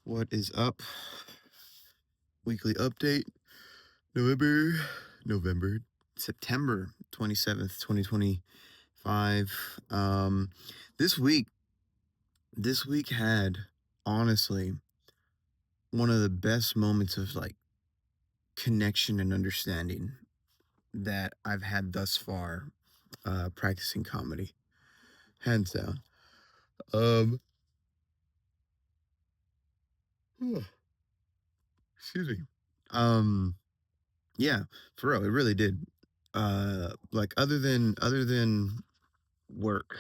What is up? Weekly update. November, November, September 27th, 2025. This week, this week had honestly one of the best moments of like connection and understanding that I've had thus far practicing comedy. Hands down. Um, excuse me. Um, yeah, for real, it really did. Like other than work.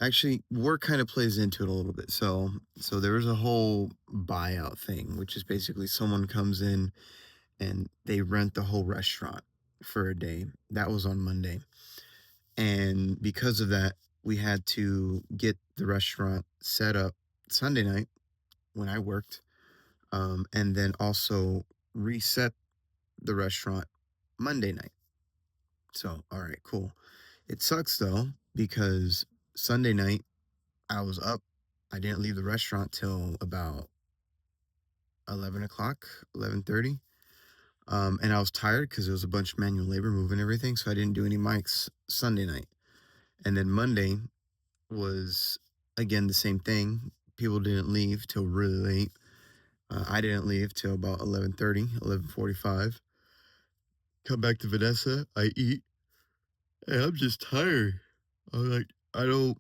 Actually, work kind of plays into it a little bit. So there was a whole buyout thing, which is basically someone comes in and they rent the whole restaurant for a day. That was on Monday. And because of that, we had to get the restaurant set up Sunday night when I worked, and then also reset the restaurant Monday night. So, all right, cool. It sucks though, because Sunday night I was up. I didn't leave the restaurant till about 11 o'clock, 11:30. And I was tired because it was a bunch of manual labor moving everything. So I didn't do any mics Sunday night. And then Monday was again the same thing. People didn't leave till really late. I didn't leave till about 11:30, 11:45. Come back to Vanessa. I eat. And I'm just tired. I'm like, I don't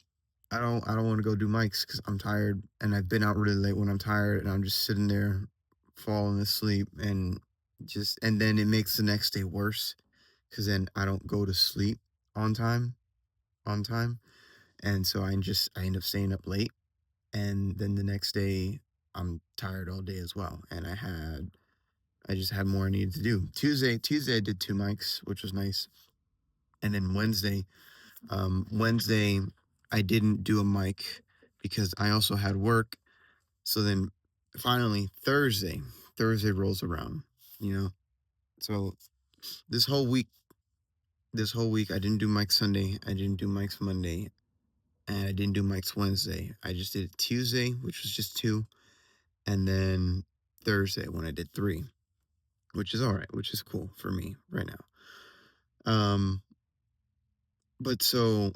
want to go do mics because I'm tired and I've been out really late when I'm tired and I'm just sitting there falling asleep and then it makes the next day worse because then I don't go to sleep on time on time, and so I end up staying up late, and then the next day I'm tired all day as well, and I just had more I needed to do. Tuesday I did two mics, which was nice, and then Wednesday, I didn't do a mic because I also had work. So then finally Thursday rolls around, you know? So this whole week, I didn't do mics Sunday, I didn't do mics Monday, and I didn't do mics Wednesday. I just did it Tuesday, which was just two, and then Thursday when I did three, which is all right, which is cool for me right now. But so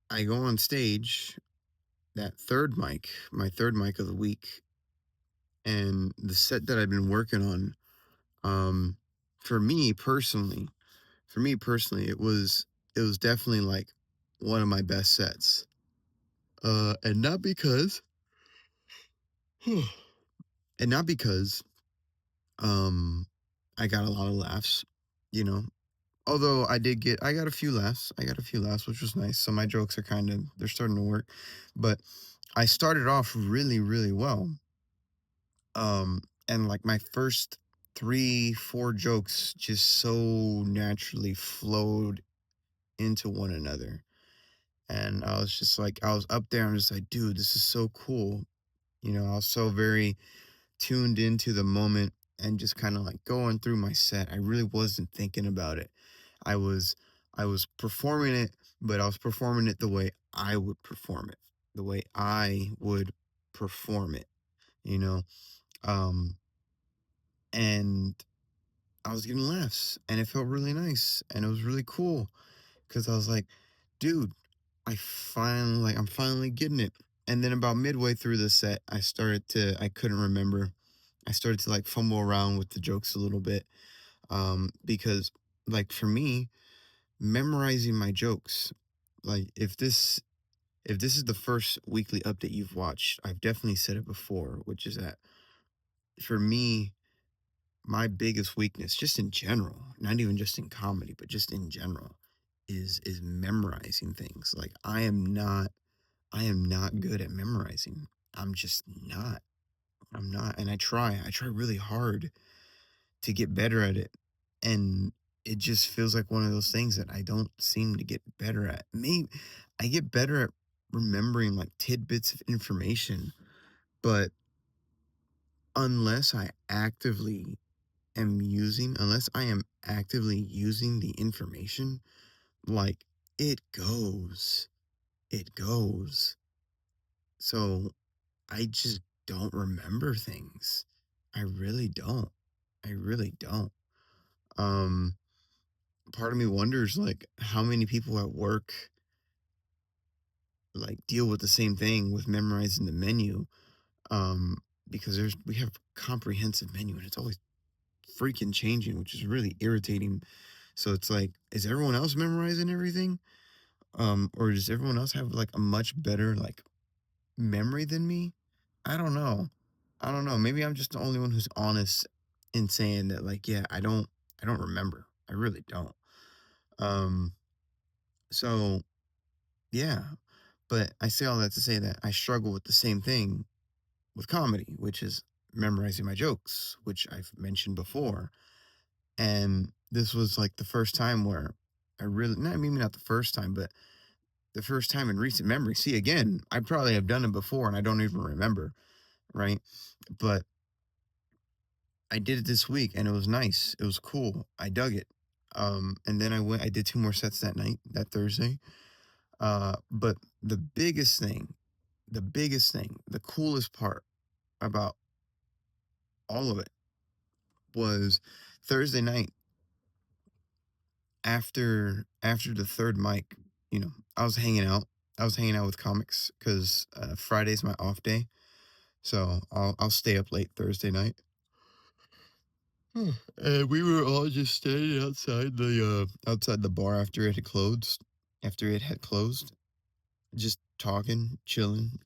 I go on stage, that third mic, my third mic of the week, and the set that I've been working on, um, for me personally, it was definitely like one of my best sets. And not because, and not because, um, I got a lot of laughs, you know. Although I got a few laughs. I got a few laughs, which was nice. So my jokes are they're starting to work. But I started off really, really well. And like my first three, four jokes just so naturally flowed into one another. And I was just like, I was up there, I'm just like, dude, this is so cool. I was so very tuned into the moment and just kind of like going through my set. I really wasn't thinking about it. I was I was performing it, but I was performing it the way I would perform it. The way I would perform it, you know? Um and I was getting laughs and it felt really nice and it was really cool because I was like, dude, I'm finally getting it. And then about midway through the set, I couldn't remember. I started to like fumble around with the jokes a little bit. Because like for me, memorizing my jokes, like if this is the first weekly update you've watched, I've definitely said it before, which is that for me, my biggest weakness, just in general, not even just in comedy, but just in general, is memorizing things. Like I am not good at memorizing. I'm just not. I'm not. And I try really hard to get better at it. And it just feels like one of those things that I don't seem to get better at. Maybe I get better at remembering like tidbits of information, but unless I actively unless I am actively using the information, like it goes. It goes. So I just don't remember things. I really don't. I really don't. Um, Part of me wonders like how many people at work like deal with the same thing with memorizing the menu. Um, because we have comprehensive menu and it's always freaking changing, which is really irritating. So it's like, is everyone else memorizing everything? Or does everyone else have like a much better like memory than me? I don't know. I don't know. Maybe I'm just the only one who's honest in saying that like, yeah, I don't remember. I really don't. Um, so yeah. But I say all that to say that I struggle with the same thing with comedy, which is memorizing my jokes, which I've mentioned before. And this was like the first time where I really, not maybe not the first time, but the first time in recent memory. See, again, I probably have done it before and I don't even remember, right? But I did it this week and it was nice. It was cool. I dug it. And then I did two more sets that night, that Thursday. But the biggest thing, the coolest part about all of it was Thursday night after the third mic, I was hanging out. I was hanging out with comics because Friday's my off day, so I'll stay up late Thursday night. And we were all just standing outside the bar after it had closed. After it had closed, just talking, chilling,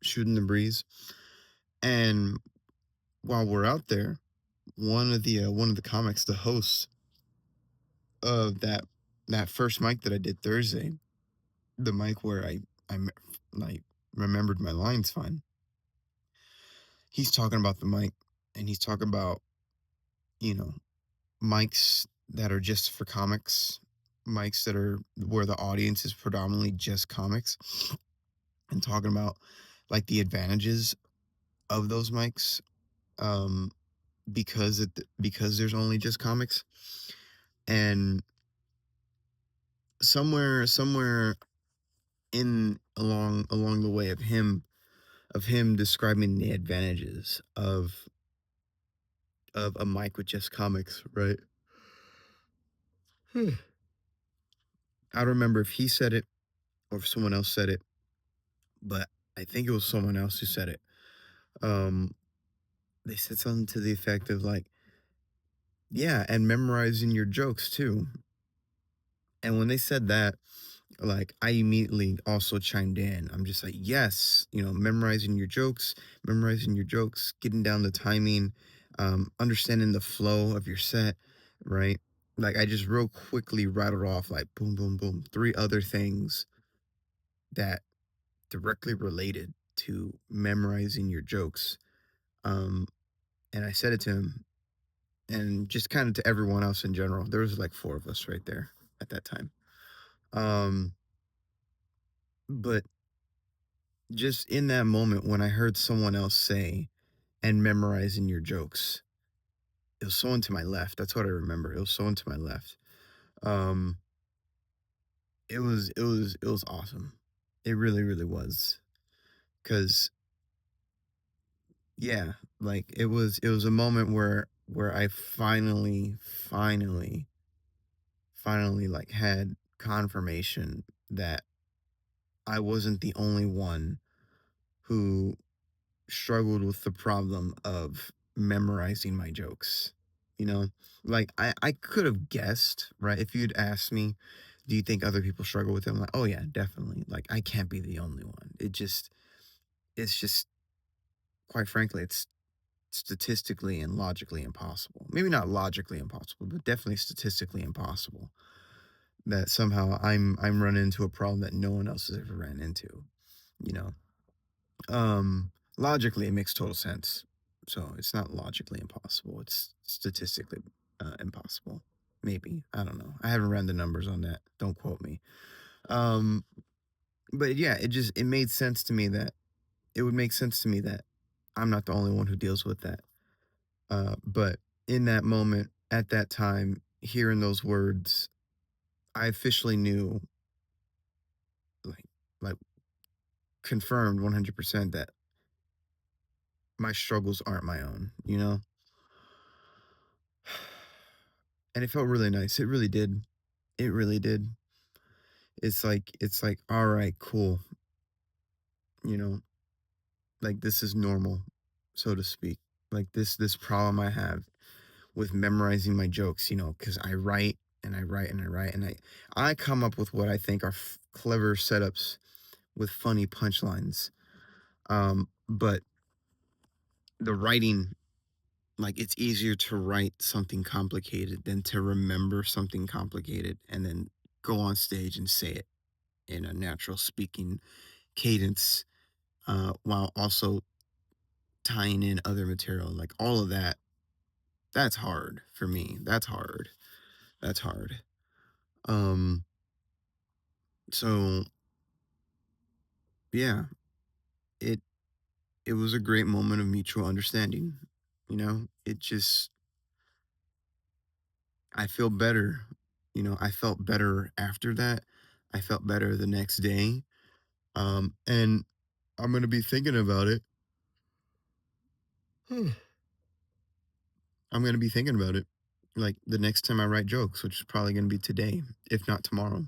shooting the breeze. And while we're out there, one of the comics, the host of that first mic that I did Thursday, the mic where like remembered my lines fine. He's talking about the mic, and he's talking about you know mics that are just for comics, mics that are where the audience is predominantly just comics, and talking about like the advantages of those mics, um, because there's only just comics, and somewhere in along the way of him describing the advantages of a mic with just comics, right? I don't remember if he said it or if someone else said it, but I think it was someone else who said it. Um, they said something to the effect of like, yeah, and memorizing your jokes too. And when they said that, like I immediately also chimed in. I'm just like, yes, memorizing your jokes, getting down the timing, understanding the flow of your set, right? Like I just real quickly rattled off like boom, boom, boom, three other things that directly related to memorizing your jokes. Um, and I said it to him and just kind of to everyone else in general. There was like four of us right there at that time. Um, but just in that moment when I heard someone else say, "And memorizing your jokes," it was someone to my left. That's what I remember. It was someone to my left. Um, it was awesome. It really, really was. Cause yeah, like it was a moment where I finally like had confirmation that I wasn't the only one who struggled with the problem of memorizing my jokes. You know, like I could have guessed, right? If you'd asked me, do you think other people struggle with it? I'm like, oh yeah, definitely. Like I can't be the only one. It's just quite frankly, it's statistically and logically impossible. Maybe not logically impossible, but definitely statistically impossible that somehow I'm running into a problem that no one else has ever ran into, you know. Logically, it makes total sense. So it's not logically impossible. It's statistically impossible. Maybe. I don't know. I haven't ran the numbers on that. Don't quote me. Um, but yeah, it made sense to me that it would make sense to me that I'm not the only one who deals with that. But in that moment, at that time, hearing those words, I officially knew like like confirmed 100% that my struggles aren't my own, you know? And it felt really nice. It really did. It really did. It's like, all right, cool. You know, like this is normal, so to speak. Like this problem I have with memorizing my jokes, because I write and I write and I write and I come up with what I think are clever setups with funny punchlines. But the writing, like it's easier to write something complicated than to remember something complicated and then go on stage and say it in a natural speaking cadence, while also tying in other material. Like all of that, that's hard for me. That's hard. That's hard. Um, so yeah, it it was a great moment of mutual understanding. It just I feel better. I felt better after that. I felt better the next day. And I'm gonna be thinking about it. I'm gonna be thinking about it like the next time I write jokes, which is probably gonna be today, if not tomorrow.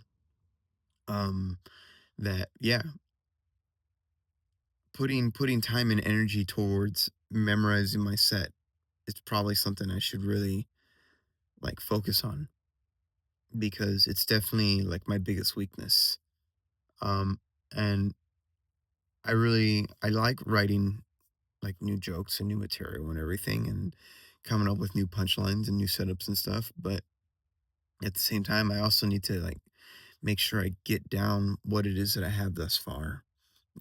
Um, that yeah, putting time and energy towards memorizing my set is probably something I should really like focus on because it's definitely like my biggest weakness. Um, and I like writing like new jokes and new material and everything and coming up with new punchlines and new setups and stuff. But at the same time, I also need to like make sure I get down what it is that I have thus far,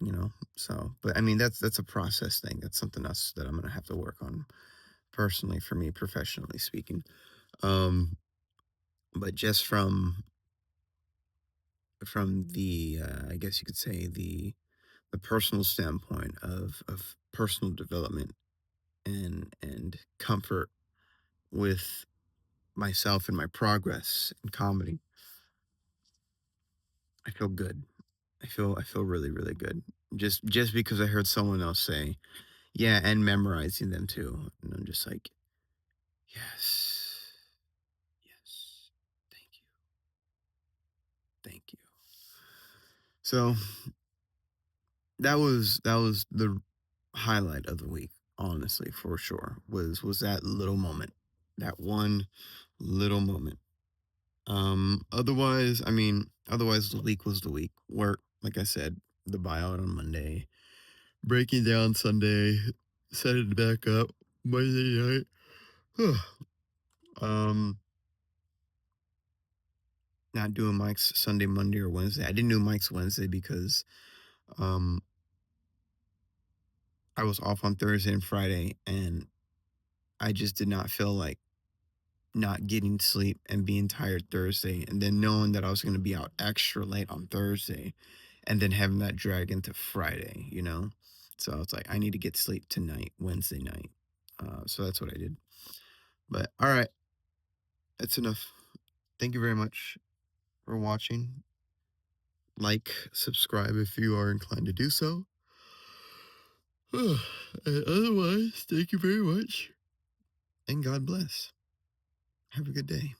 you know? So, but I mean, that's a process thing. That's something else that I'm going to have to work on personally for me, professionally speaking. Um, but just from the, I guess you could say the personal standpoint of personal development and comfort with myself and my progress in comedy, I feel good. I feel really, really good. Just because I heard someone else say, "Yeah, and memorizing them too." And I'm just like, "Yes. Yes. Thank you. Thank you." So, that was the highlight of the week, honestly, for sure. Was that little moment. That one little moment. Otherwise the week was the week. Work, like I said, the buyout on Monday, breaking down Sunday, setting it back up Monday night. um, not doing Mike's Sunday, Monday, or Wednesday. I didn't do Mike's Wednesday because um I was off on Thursday and Friday, and I just did not feel like not getting sleep and being tired Thursday, and then knowing that I was going to be out extra late on Thursday, and then having that drag into Friday. So it's like I need to get sleep tonight, Wednesday night. So that's what I did. But all right, that's enough. Thank you very much for watching. Like, subscribe if you are inclined to do so. And otherwise, thank you very much, and God bless. Have a good day.